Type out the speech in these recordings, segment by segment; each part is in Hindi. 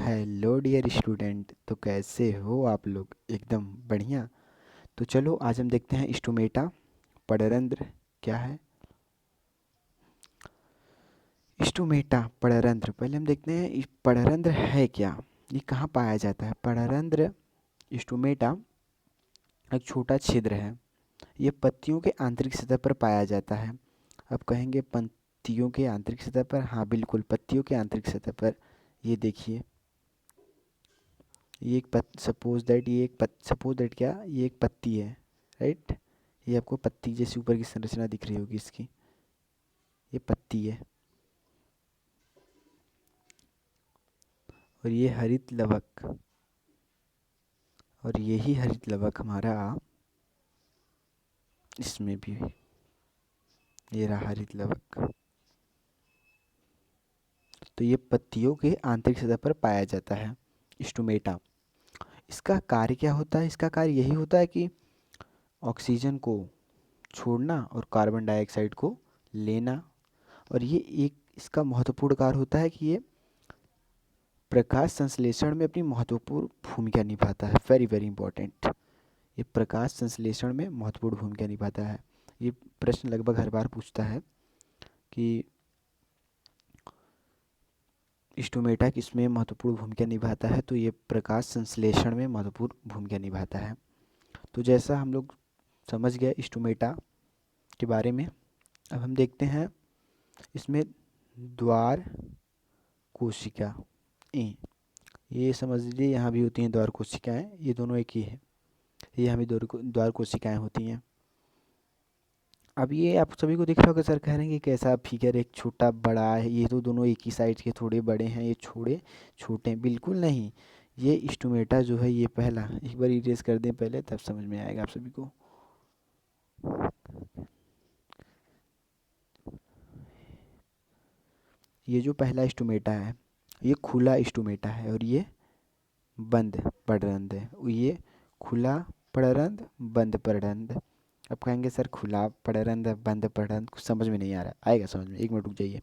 Hello dear student. तो कैसे हो आप लोग? एकदम बढ़िया। तो चलो आज हम देखते हैं स्टोमेटा पड़रंध्र क्या है। स्टोमेटा पड़रंध्र, पहले हम देखते हैं पड़रंध्र है क्या, ये कहाँ पाया जाता है। पड़रंध्र स्टोमेटा एक छोटा छिद्र है। ये पत्तियों के आंतरिक सतह पर पाया जाता है। अब कहेंगे पत्तियों के आंतरिक सतह पर, हाँ बिल्कुल पत्तियों के आंतरिक सतह पर। ये देखिए, ये एक सपोज दैट क्या, ये एक पत्ती है, राइट। ये आपको पत्ती जैसी ऊपर की संरचना दिख रही होगी इसकी, ये पत्ती है। और ये हरित लवक, और यही हरित लवक हमारा इसमें भी, ये रहा हरित लवक। तो ये पत्तियों के आंतरिक सतह पर पाया जाता है स्टोमेटा। इसका कार्य क्या होता है? इसका कार्य यही होता है कि ऑक्सीजन को छोड़ना और कार्बन डाइऑक्साइड को लेना। और ये एक इसका महत्वपूर्ण कार्य होता है कि ये प्रकाश संश्लेषण में अपनी महत्वपूर्ण भूमिका निभाता है। वेरी वेरी इंपॉर्टेंट, ये प्रकाश संश्लेषण में महत्वपूर्ण भूमिका निभाता है। ये प्रश्न लगभग हर बार पूछता है कि स्टोमेटा किसमें महत्वपूर्ण भूमिका निभाता है, तो ये प्रकाश संश्लेषण में महत्वपूर्ण भूमिका निभाता है। तो जैसा हम लोग समझ गए स्टोमेटा के बारे में, अब हम देखते हैं इसमें द्वार कोशिका ये समझ लीजिए, यहाँ भी होती हैं द्वार कोशिकाएं, ये दोनों एक ही है। ये हमें द्वार कोशिकाएं होती हैं। अब ये आप सभी को दिख रहा होगा, सर कह रहे हैं कि कैसा फिगर, एक छोटा बड़ा है, ये तो दोनों एक ही साइज के थोड़े बड़े हैं, ये छोटे छोटे हैं। बिल्कुल नहीं, ये स्टोमेटा जो है, ये पहला, एक बार इरेज कर दें पहले, तब समझ में आएगा आप सभी को। ये जो पहला स्टोमेटा है, ये खुला स्टोमेटा है, और ये बंद पड़रंध्र है। ये खुला पड़रंध्र, बंद पड़रंध्र। अब कहेंगे सर खुला पड़रंध्र बंद पड़रंध्र कुछ समझ में नहीं आ रहा, आएगा समझ में, एक मिनट रुक जाइए।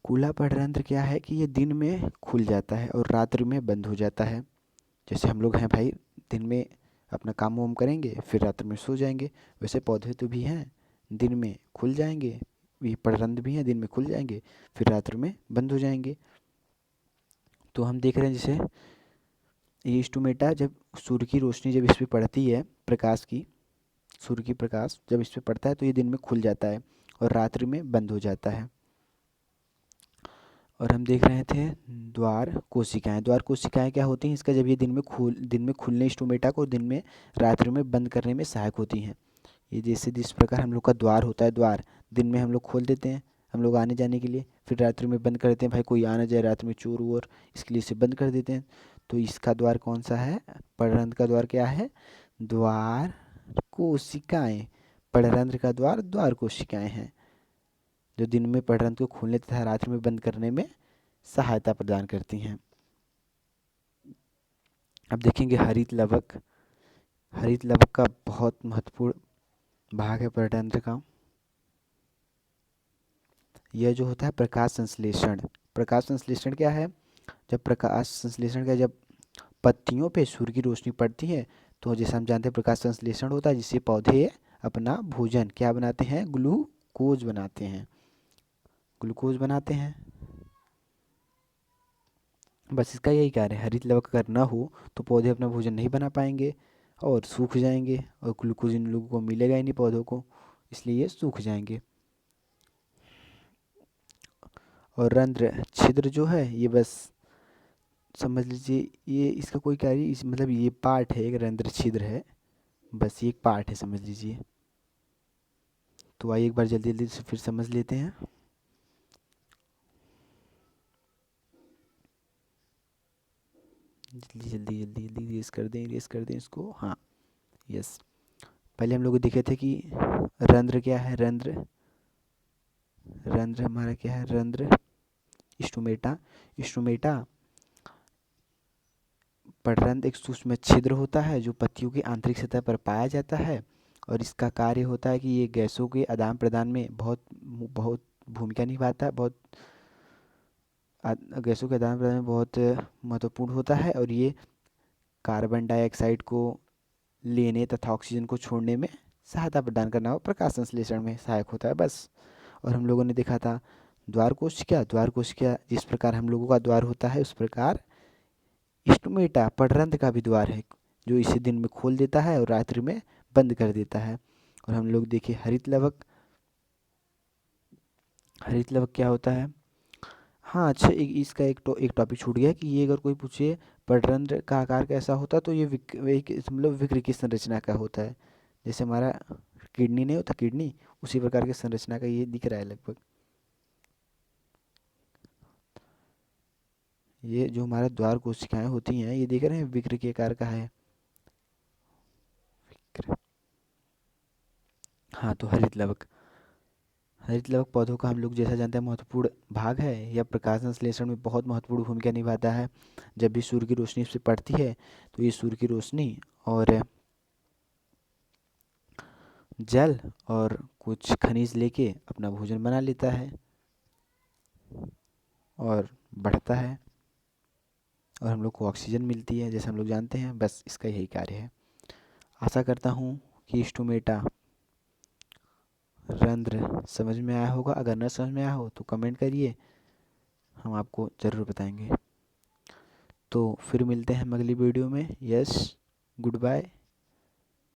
खुला पड़रंध्र क्या है कि ये दिन में खुल जाता है और रात्रि में बंद हो जाता है। जैसे हम लोग हैं भाई, दिन में अपना काम वाम करेंगे, फिर रात्रि में सो जाएंगे। वैसे पौधे तो भी हैं, दिन में खुल जाएंगे, ये पड़रंध्र भी हैं, दिन में खुल जाएंगे, फिर रात्रि में बंद हो जाएंगे। तो हम देख रहे हैं जैसे ये स्टोमेटा, जब सूर्य की रोशनी जब इस पर पड़ती है, प्रकाश की, सूर्य की प्रकाश जब इस पे पड़ता है, तो ये दिन में खुल जाता है और रात्रि में बंद हो जाता है। और हम देख रहे थे द्वार कोशिकाएं। द्वार कोशिकाएं क्या होती हैं? इसका जब ये दिन में खुलने स्टोमेटा को, दिन में रात्रि में बंद करने में सहायक होती हैं। ये जैसे जिस प्रकार हम लोग का द्वार होता है, द्वार दिन में हम लोग खोल देते हैं हम लोग आने जाने के लिए, फिर रात्रि में बंद कर देते हैं, भाई कोई आ ना जाए रात में, चोर वोर, इसके लिए इसे बंद कर देते हैं। तो इसका द्वार कौन सा है? पड़रंध्र का द्वार क्या है? द्वार कोशिकाएं। पड़रंध्र का द्वार द्वार कोशिकाएं हैं, जो दिन में पड़रंध्र को खोलने तथा रात्रि में बंद करने में सहायता प्रदान करती हैं। अब देखेंगे हरित लवक। हरित लवक का बहुत महत्वपूर्ण भाग है पड़रंध्र का। यह जो होता है प्रकाश संश्लेषण। प्रकाश संश्लेषण क्या है? जब प्रकाश संश्लेषण का, जब पत्तियों पे सूर्य की रोशनी पड़ती है, तो जैसे हम जानते हैं प्रकाश संश्लेषण होता है, जिससे पौधे अपना भोजन क्या बनाते हैं? ग्लूकोज बनाते हैं, ग्लूकोज बनाते हैं। बस इसका यही कार्य है। हरित लवक अगर ना हो तो पौधे अपना भोजन नहीं बना पाएंगे और सूख जाएंगे, और ग्लूकोज इन लोगों को मिलेगा ही नहीं पौधों को, इसलिए ये सूख जाएंगे। और रंध्र छिद्र जो है, ये बस समझ लीजिए, ये इसका कोई कार्य, इस मतलब ये पार्ट है, एक रंध्र छिद्र है, बस ये एक पार्ट है, समझ लीजिए। तो आइए एक बार जल्दी जल्दी से फिर समझ लेते हैं। जल्दी जल्दी जल्दी जल्दी रेस कर दें इसको, हाँ यस। पहले हम लोग देखे थे कि रंध्र क्या है? रंध्र, रंध्र हमारा क्या है? रंध्र स्टोमेटा। स्टोमेटा पड़रंध्र एक सूक्ष्म छिद्र होता है जो पत्तियों की आंतरिक सतह पर पाया जाता है, और इसका कार्य होता है कि ये गैसों के आदान प्रदान में बहुत बहुत भूमिका निभाता है, बहुत गैसों के आदान प्रदान में बहुत महत्वपूर्ण होता है, और ये कार्बन डाइऑक्साइड को लेने तथा ऑक्सीजन को छोड़ने में सहायता प्रदान करना और प्रकाश संश्लेषण में सहायक होता है, बस। और हम लोगों ने देखा था द्वार कोशिका जिस प्रकार हम लोगों का द्वार होता है, उस प्रकार स्टोमेटा पड़रंध्र का भी द्वार है, जो इसे दिन में खोल देता है और रात्रि में बंद कर देता है। और हम लोग देखें हरित लवक क्या होता है। हाँ अच्छा, इसका एक टॉपिक छूट गया कि ये अगर कोई पूछे पड़रंध्र का आकार कैसा होता है, तो ये मतलब विक्र की संरचना का होता है। जैसे हमारा किडनी नहीं होता, किडनी उसी प्रकार की संरचना का ये दिख रहा है लगभग। ये जो हमारा द्वार कोशिकाएं होती हैं, ये देख रहे हैं विक्र के आकार का है। विक्र। हाँ तो हरित लवक पौधों का हम लोग जैसा जानते हैं महत्वपूर्ण भाग है, यह प्रकाश संश्लेषण में बहुत महत्वपूर्ण भूमिका निभाता है। जब भी सूर्य की रोशनी इस पे पड़ती है, तो ये सूर्य की रोशनी और जल और कुछ खनिज लेके अपना भोजन बना लेता है और बढ़ता है, और हम लोग को ऑक्सीजन मिलती है, जैसे हम लोग जानते हैं। बस इसका यही कार्य है। आशा करता हूँ कि स्टोमेटा रंध्र समझ में आया होगा। अगर न समझ में आया हो तो कमेंट करिए, हम आपको ज़रूर बताएंगे। तो फिर मिलते हैं हम अगली वीडियो में। Yes, good bye.